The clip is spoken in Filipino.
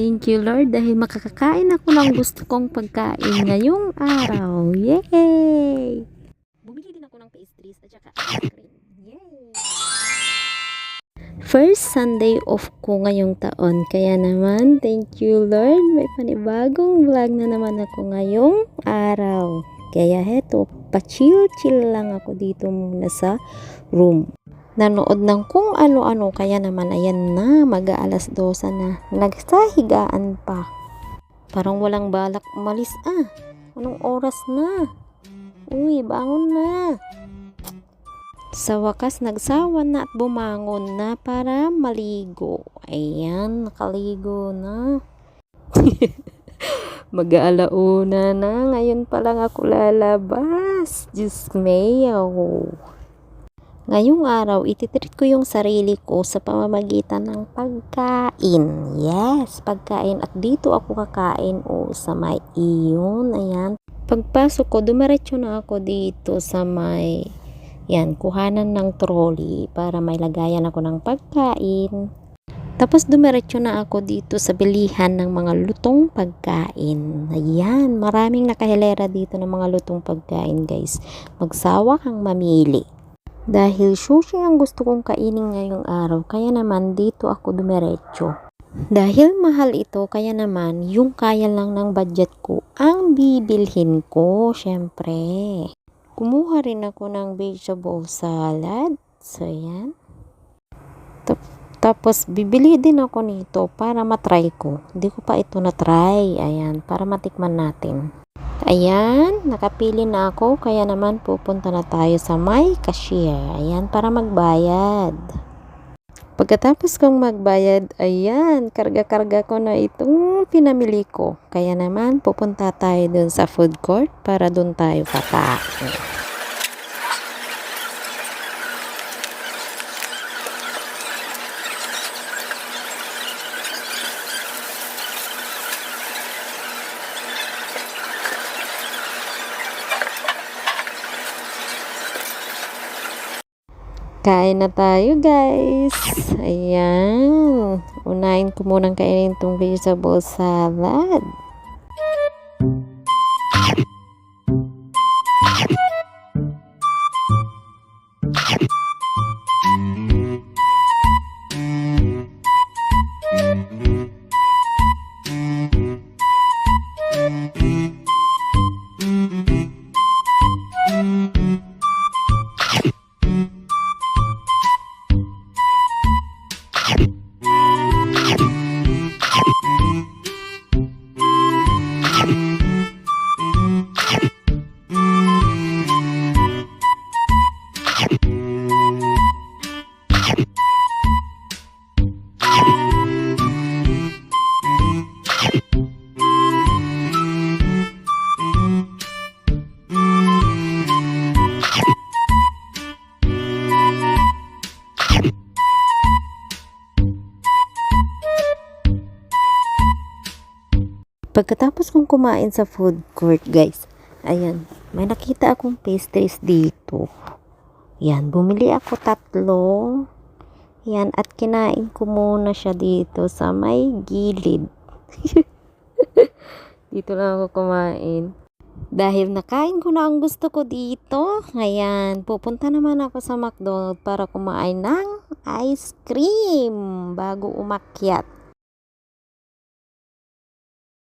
Thank you Lord dahil makakakain ako ng gusto kong pagkain ngayong araw. Yay! Bumili din ako ng pastries at saka ice cream. Yay! First Sunday off ko ngayong taon. Kaya naman, thank you Lord. May panibagong vlog na naman ako ngayong araw. Kaya heto, pa-chill-chill lang ako dito muna sa room. Nanood ng kung ano-ano, kaya naman ayan na, mag-aalas 12 na. Nagsahigaan pa. Parang walang balak umalis Anong oras na? Uy, bangon na. Sa wakas, nagsawa na at bumangon na para maligo. Ayan, nakaligo na. Mag-aalauna na. Ngayon pa lang ako lalabas. Diyos mayo. Ngayong araw, ititreat ko yung sarili ko sa pamamagitan ng pagkain. Yes, pagkain. At dito ako kakain sa may iyon. Ayan. Pagpasok ko, dumiretso na ako dito sa may kuhanan ng trolley para may lagayan ako ng pagkain. Tapos dumiretso na ako dito sa bilihan ng mga lutong pagkain. Ayan, maraming nakahilera dito ng mga lutong pagkain, guys. Magsawa kang mamili. Dahil sushi ang gusto kong kainin ngayong araw, kaya naman dito ako dumiretso. Dahil mahal ito, kaya naman yung kaya lang ng budget ko ang bibilhin ko, syempre. Kumuha rin ako ng vegetable salad. So, yan. Tapos, bibili din ako nito para matry ko. Hindi ko pa ito na-try. Ayan, para matikman natin. Ayan, nakapili na ako. Kaya naman pupunta na tayo sa may cashier. Ayan, para magbayad. Pagkatapos kong magbayad, ayan, karga-karga ko na itong pinamili ko. Kaya naman pupunta tayo dun sa food court para dun tayo kakain. Kain na tayo, guys. Ayan. Unahin ko munang kainin itong vegetable salad. Pagkatapos kong kumain sa food court, guys, ayan, may nakita akong pastries dito. Yan, bumili ako 3. Yan, at kinain ko muna siya dito sa may gilid. Dito lang ako kumain. Dahil nakain ko na ang gusto ko dito, ayan, pupunta naman ako sa McDonald's para kumain ng ice cream bago umakyat.